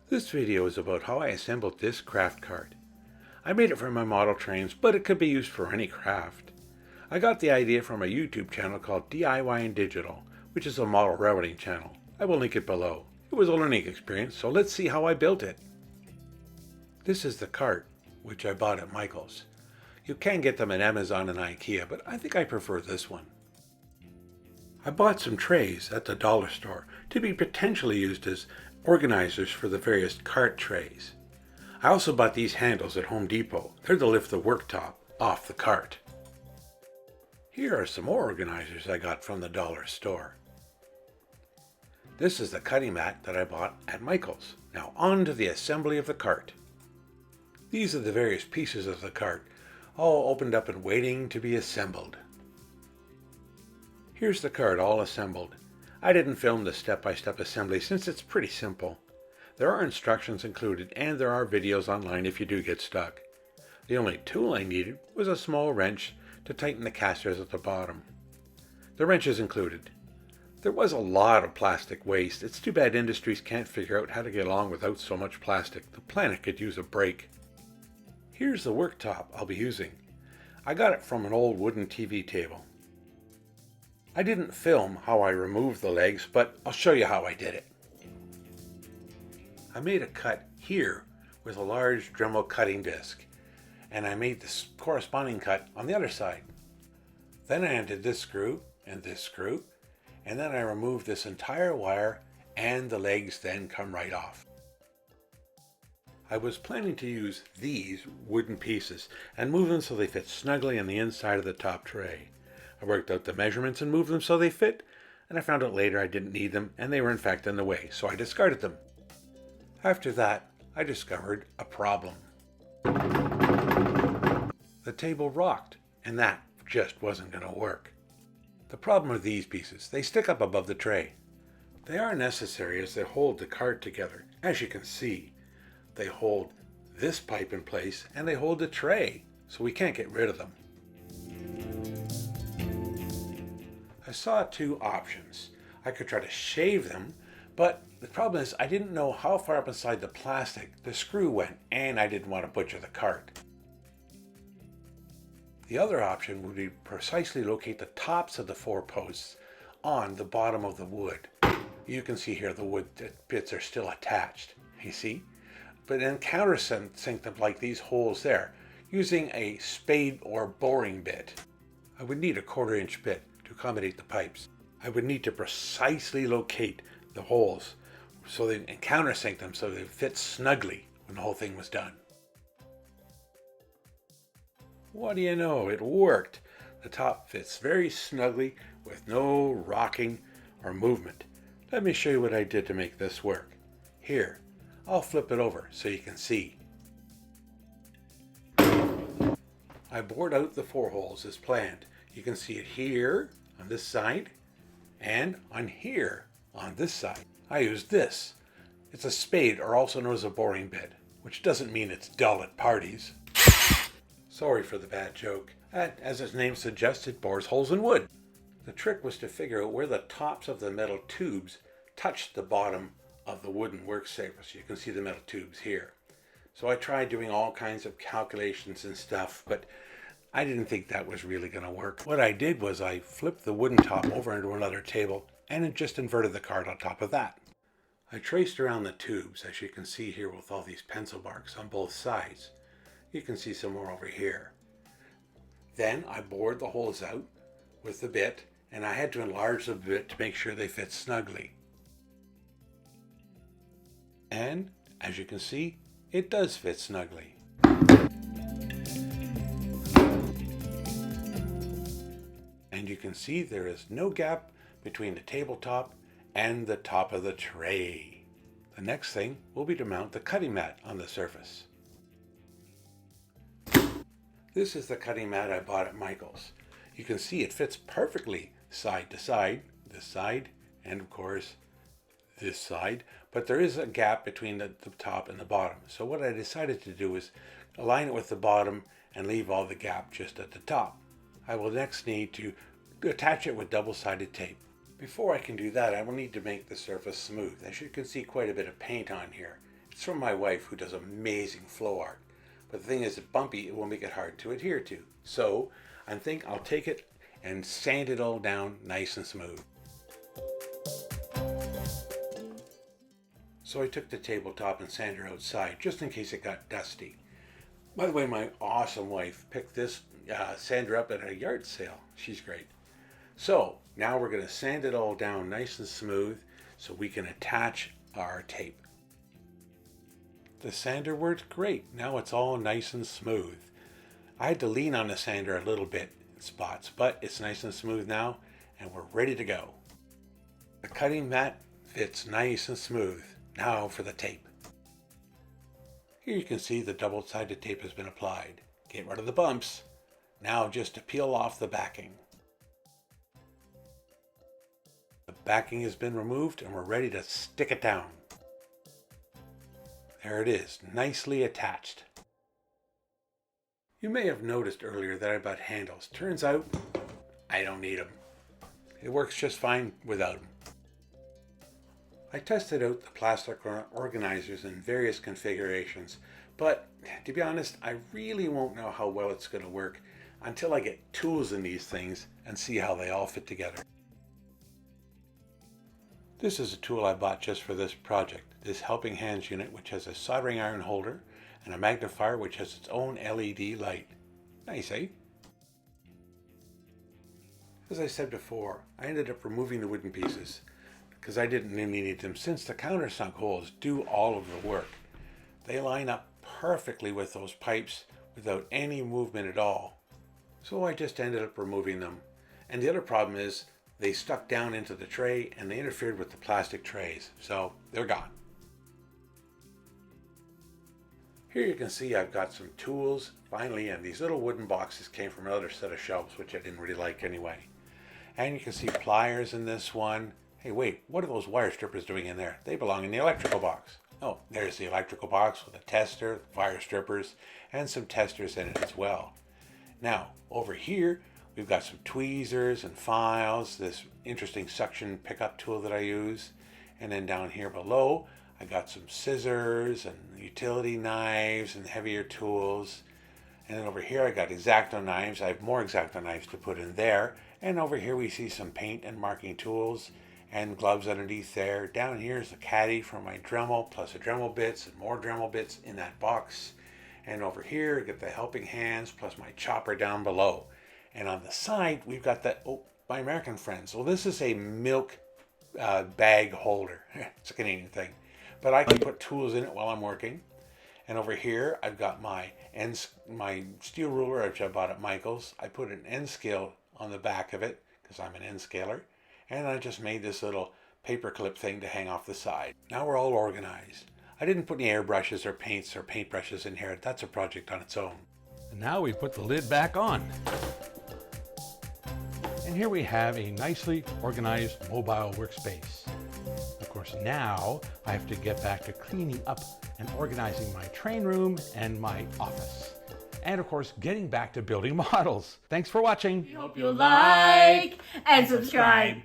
This video is about how I assembled this craft cart. I made it for my model trains, but it could be used for any craft. I got the idea from a YouTube channel called DIY in Digital, which is a model railroading channel. I will link it below. It was a learning experience, so let's see how I built it. This is the cart, which I bought at Michael's. You can get them at Amazon and IKEA, but I think I prefer this one. I bought some trays at the dollar store to be potentially used as organizers for the various cart trays. I also bought these handles at Home Depot. They're to lift the worktop off the cart. Here are some more organizers I got from the dollar store. This is the cutting mat that I bought at Michael's. Now on to the assembly of the cart. These are the various pieces of the cart, all opened up and waiting to be assembled. Here's the cart all assembled. I didn't film the step-by-step assembly since it's pretty simple. There are instructions included and there are videos online if you do get stuck. The only tool I needed was a small wrench to tighten the casters at the bottom. The wrench is included. There was a lot of plastic waste. It's too bad industries can't figure out how to get along without so much plastic. The planet could use a break. Here's the worktop I'll be using. I got it from an old wooden TV table. I didn't film how I removed the legs, but I'll show you how I did it. I made a cut here with a large Dremel cutting disc, and I made this corresponding cut on the other side. Then I undid this screw, and then I removed this entire wire, and the legs then come right off. I was planning to use these wooden pieces and move them so they fit snugly on the inside of the top tray. I worked out the measurements and moved them so they fit, and I found out later I didn't need them and they were in fact in the way, so I discarded them. After that, I discovered a problem. The table rocked, and that just wasn't going to work. The problem are these pieces. They stick up above the tray. They are necessary as they hold the cart together. As you can see, they hold this pipe in place and they hold the tray, so we can't get rid of them. I saw two options. I could try to shave them, but the problem is I didn't know how far up inside the plastic the screw went, and I didn't want to butcher the cart. The other option would be precisely locate the tops of the four posts on the bottom of the wood. You can see here the wood bits are still attached, you see? But then countersink them like these holes there, using a spade or boring bit. I would need a 1/4 inch bit to accommodate the pipes. I would need to precisely locate the holes and countersink them so they fit snugly when the whole thing was done. What do you know, it worked. The top fits very snugly with no rocking or movement. Let me show you what I did to make this work. Here, I'll flip it over so you can see. I bored out the 4 holes as planned. You can see it here on this side and on here on this side. I used this. It's a spade, or also known as a boring bit, which doesn't mean it's dull at parties. Sorry for the bad joke. As its name suggests, it bores holes in wood. The trick was to figure out where the tops of the metal tubes touched the bottom of the wooden work surface. You can see the metal tubes here. So I tried doing all kinds of calculations and stuff, but I didn't think that was really going to work. What I did was I flipped the wooden top over into another table and it just inverted the cart on top of that. I traced around the tubes, as you can see here with all these pencil marks on both sides. You can see some more over here. Then I bored the holes out with the bit, and I had to enlarge the bit to make sure they fit snugly. And as you can see, it does fit snugly. And you can see there is no gap between the tabletop and the top of the tray. The next thing will be to mount the cutting mat on the surface. This is the cutting mat I bought at Michael's. You can see it fits perfectly side to side, this side, and of course this side, but there is a gap between the top and the bottom. So what I decided to do is align it with the bottom and leave all the gap just at the top. I will next need to attach it with double-sided tape. Before I can do that, I will need to make the surface smooth. As you can see, quite a bit of paint on here. It's from my wife, who does amazing flow art. But the thing is, it's bumpy, it will make it hard to adhere to. So I think I'll take it and sand it all down nice and smooth. So I took the tabletop and sanded her outside, just in case it got dusty. By the way, my awesome wife picked this sander up at a yard sale. She's great. So now we're going to sand it all down nice and smooth so we can attach our tape. The sander worked great. Now it's all nice and smooth. I had to lean on the sander a little bit in spots, but it's nice and smooth now, and we're ready to go. The cutting mat fits nice and smooth. Now for the tape. Here you can see the double-sided tape has been applied. Get rid of the bumps. Now just to peel off the backing. The backing has been removed and we're ready to stick it down. There it is, nicely attached. You may have noticed earlier that I bought handles. Turns out, I don't need them. It works just fine without them. I tested out the plastic organizers in various configurations, but to be honest, I really won't know how well it's going to work until I get tools in these things and see how they all fit together. This is a tool I bought just for this project, this Helping Hands unit, which has a soldering iron holder and a magnifier which has its own LED light. Nice, eh? As I said before, I ended up removing the wooden pieces because I didn't really need them, since the countersunk holes do all of the work. They line up perfectly with those pipes without any movement at all. So I just ended up removing them. And the other problem is they stuck down into the tray and they interfered with the plastic trays, so they're gone. Here you can see I've got some tools finally, and these little wooden boxes came from another set of shelves which I didn't really like anyway. And you can see pliers in this one. Hey, wait, what are those wire strippers doing in there? They belong in the electrical box. Oh, there's the electrical box with a tester, wire strippers, and some testers in it as well. Now, over here, we've got some tweezers and files, this interesting suction pickup tool that I use. And then down here below, I got some scissors and utility knives and heavier tools. And then over here, I got X-Acto knives. I have more X-Acto knives to put in there. And over here, we see some paint and marking tools and gloves underneath there. Down here is the caddy for my Dremel, plus the Dremel bits and more Dremel bits in that box. And over here, I get the Helping Hands plus my chopper down below. And on the side, we've got the, my American friends. Well, this is a milk bag holder. It's a Canadian thing. But I can put tools in it while I'm working. And over here, I've got my steel ruler, which I bought at Michael's. I put an end scale on the back of it, because I'm an end scaler. And I just made this little paper clip thing to hang off the side. Now we're all organized. I didn't put any airbrushes or paints or paintbrushes in here. That's a project on its own. And now we put the lid back on. And here we have a nicely organized mobile workspace. Of course, now I have to get back to cleaning up and organizing my train room and my office. And of course, getting back to building models. Thanks for watching. We hope you like and subscribe.